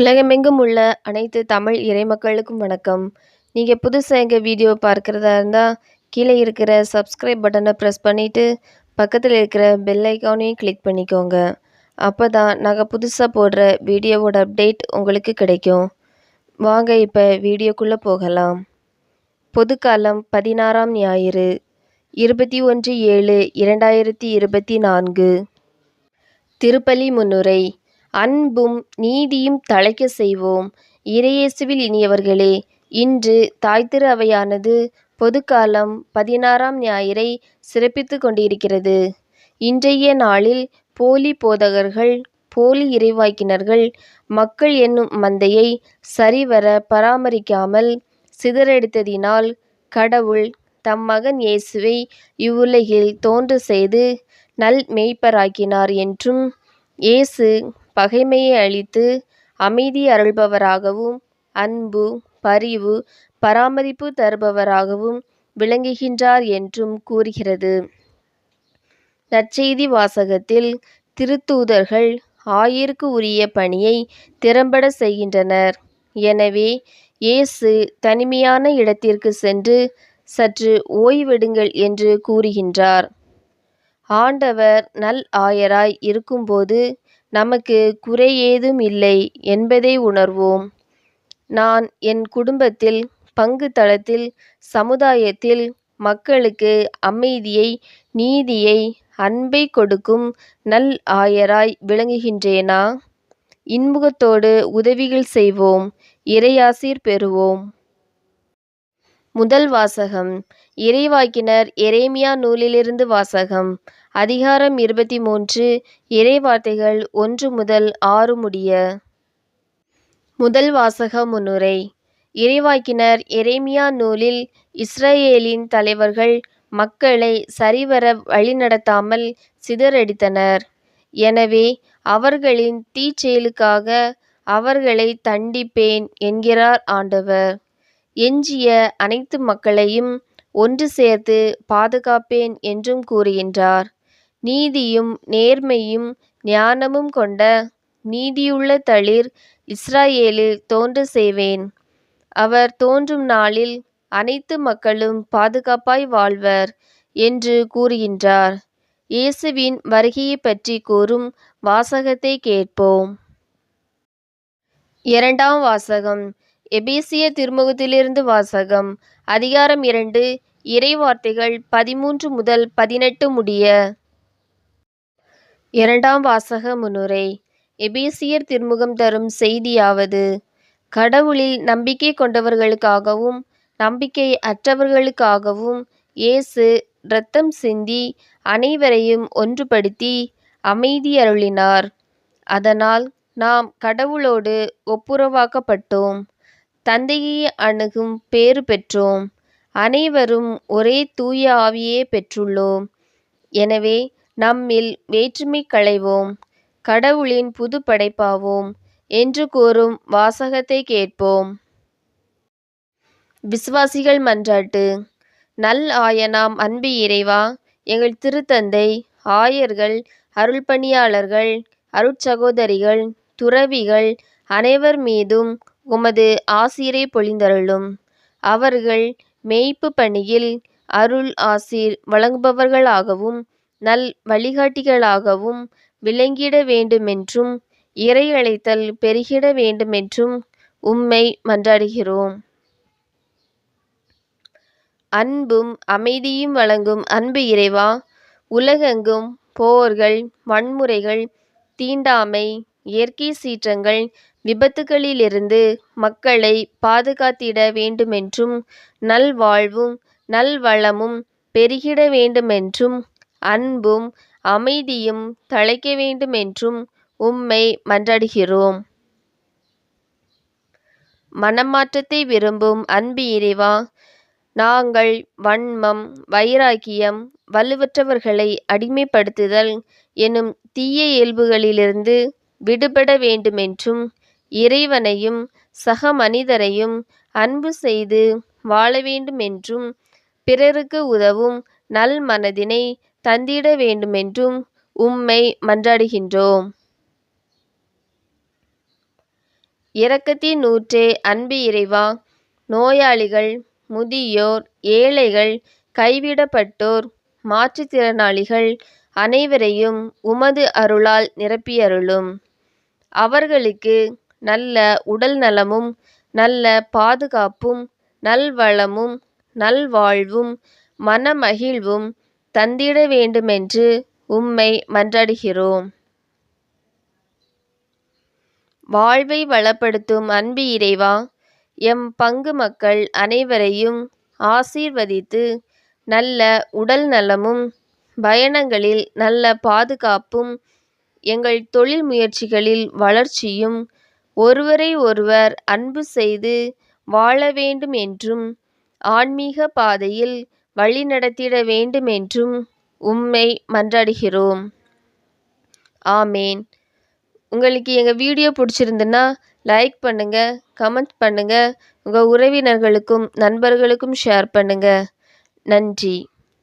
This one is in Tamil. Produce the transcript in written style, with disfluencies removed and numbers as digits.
உலகமெங்கும் உள்ள அனைத்து தமிழ் இறைமக்களுக்கும் வணக்கம். நீங்கள் புதுசாக எங்கள் வீடியோ பார்க்குறதா இருந்தால் கீழே இருக்கிற சப்ஸ்கிரைப் பட்டனை ப்ரெஸ் பண்ணிவிட்டு பக்கத்தில் இருக்கிற பெல் ஐக்கானையும் கிளிக் பண்ணிக்கோங்க. அப்போ தான் நாங்கள் புதுசாக போடுற வீடியோவோட அப்டேட் உங்களுக்கு கிடைக்கும். வாங்க இப்போ வீடியோக்குள்ளே போகலாம். பொதுக்காலம் 16ஆம் ஞாயிறு 21/7/2024. திருப்பலி முன்னுரை. அன்பும் நீதியும் தழைக்க செய்வோம். இறையேசுவில் இனியவர்களே, இன்று தாய்த்திரு அவையானது பொதுக்காலம் 16ஆம் ஞாயிறை சிறப்பித்து கொண்டிருக்கிறது. இன்றைய நாளில் போலி போதகர்கள், போலி இறைவாக்கினர்கள் மக்கள் என்னும் மந்தையை சரிவர பராமரிக்காமல் சிதறடித்ததினால் கடவுள் தம் மகன் இயேசுவை இவ்வுலகில் தோன்ற செய்து நல் மேய்ப்பராக்கினார் என்றும், இயேசு பகைமையை அழித்து அமைதி அருள்பவராகவும் அன்பு, பரிவு, பராமரிப்பு தருபவராகவும் விளங்குகின்றார் என்றும் கூறுகிறது. நற்செய்தி வாசகத்தில் திருத்தூதர்கள் ஆயருக்கு உரிய பணியை திறம்பட செய்கின்றனர். எனவே இயேசு தனிமையான இடத்திற்கு சென்று சற்று ஓய்வெடுங்கள் என்று கூறுகின்றார். ஆண்டவர் நல் ஆயராய் இருக்கும்போது நமக்கு குறை ஏதும் இல்லை என்பதை உணர்வோம். நான் என் குடும்பத்தில், பங்கு தளத்தில், சமுதாயத்தில் மக்களுக்கு அமைதியை, நீதியை, அன்பை கொடுக்கும் நல் ஆயராய் விளங்குகின்றேனா? இன்முகத்தோடு உதவிகள் செய்வோம், இறையாசீர் பெறுவோம். முதல் வாசகம் இறைவாக்கினர் எரேமியா நூலிலிருந்து வாசகம். அதிகாரம் 23, இறைவார்த்தைகள் 1 முதல் 6 முடிய. முதல் வாசக முன்னுரை. இறைவாக்கினர் எரேமியா நூலில் இஸ்ரேலின் தலைவர்கள் மக்களை சரிவர வழிநடத்தாமல் சிதறடித்தனர். எனவே அவர்களின் தீச்செயலுக்காக அவர்களை தண்டிப்பேன் என்கிறார் ஆண்டவர். எஞ்சிய அனைத்து மக்களையும் ஒன்று சேர்த்து பாதுகாப்பேன் என்றும் கூறுகின்றார். நீதியும் நேர்மையும் ஞானமும் கொண்ட நீதியுள்ள தளிர் இஸ்ரேலில் தோன்ற செய்வேன். அவர் தோன்றும் நாளில் அனைத்து மக்களும் பாதுகாப்பாய் வாழ்வர் என்று கூறுகின்றார். இயேசுவின் வருகையை பற்றி கூறும் வாசகத்தை கேட்போம். இரண்டாம் வாசகம் எபேசியர் திருமுகத்திலிருந்து வாசகம். அதிகாரம் 2, இறைவார்த்தைகள் 13 முதல் 18 முடிய. இரண்டாம் வாசக முன்னுரை. எபேசியர் திருமுகம் தரும் செய்தியாவது: கடவுளில் நம்பிக்கை கொண்டவர்களுக்காகவும் நம்பிக்கை அற்றவர்களுக்காகவும் இயேசு இரத்தம் சிந்தி அனைவரையும் ஒன்றுபடுத்தி அமைதி அருளினார். அதனால் நாம் கடவுளோடு ஒப்புரவாக்கப்பட்டோம், தந்தையை அணுகும் பேறு பெற்றோம், அனைவரும் ஒரே தூய ஆவியே பெற்றுள்ளோம். எனவே நம்மில் வேற்றுமை களைவோம், கடவுளின் புது படைப்பாவோம் என்று கூறும் வாசகத்தை கேட்போம். விசுவாசிகள் மன்றாட்டு. நல் ஆயனாம் அன்பு இறைவா, எங்கள் திருத்தந்தை, ஆயர்கள், அருள்பணியாளர்கள், அருட்சகோதரிகள், துறவிகள் அனைவர் மீதும் உமது ஆசீரை பொழிந்தருளும். அவர்கள் மேய்ப்பு பணியில் அருள் ஆசீர் வழங்குபவர்களாகவும் நல் வழிகாட்டிகளாகவும் விளங்கிட வேண்டுமென்றும் இறை அழைத்தல் பெருகிட வேண்டுமென்றும் உம்மை மன்றாடுகிறோம். அன்பும் அமைதியும் வழங்கும் அன்பு இறைவா, உலகெங்கும் போர்கள், வன்முறைகள், தீண்டாமை, இயற்கை சீற்றங்கள், விபத்துகளிலிருந்து மக்களை பாதுகாத்திட வேண்டுமென்றும் நல்வாழ்வும் நல்வளமும் பெருகிட வேண்டுமென்றும் அன்பும் அமைதியும் தழைக்க வேண்டுமென்றும் உம்மை மன்றாடுகிறோம். மனமாற்றத்தை விரும்பும் அன்பு இறைவா, நாங்கள் வன்மம், வைராக்கியம், வலுவற்றவர்களை அடிமைப்படுத்துதல் எனும் தீய இயல்புகளிலிருந்து விடுபட வேண்டுமென்றும் இறைவனையும் சக மனிதரையும் அன்பு செய்து வாழ வேண்டுமென்றும் பிறருக்கு உதவும் நல் மனதினை தந்திட வேண்டுமென்றும் உம்மை மன்றாடுகின்றோம். இரக்கத்தின் ஊற்றே அன்பு இறைவா, நோயாளிகள், முதியோர், ஏழைகள், கைவிடப்பட்டோர், மாற்றுத்திறனாளிகள் அனைவரையும் உமது அருளால் நிரப்பியருளும். அவர்களுக்கு நல்ல உடல் நலமும் நல்ல பாதுகாப்பும் நல்வளமும் நல்வாழ்வும் மனமகிழ்வும் தந்திட வேண்டுமென்று உம்மை மன்றாடுகிறோம். வாழ்வை வளப்படுத்தும் அன்பு இறைவா, எம் பங்கு மக்கள் அனைவரையும் ஆசீர்வதித்து நல்ல உடல் நலமும் பயணங்களில் நல்ல பாதுகாப்பும் எங்கள் தொழில் முயற்சிகளில் வளர்ச்சியும் ஒருவரை ஒருவர் அன்பு செய்து வாழ வேண்டும் என்றும் ஆன்மீக பாதையில் வழிநடத்திட வேண்டும் என்றும் உம்மை மன்றாடுகிறோம். ஆமேன். உங்களுக்கு எங்கள் வீடியோ பிடிச்சிருந்துன்னா லைக் பண்ணுங்கள், கமெண்ட் பண்ணுங்கள், உங்கள் உறவினர்களுக்கும் நண்பர்களுக்கும் ஷேர் பண்ணுங்கள். நன்றி.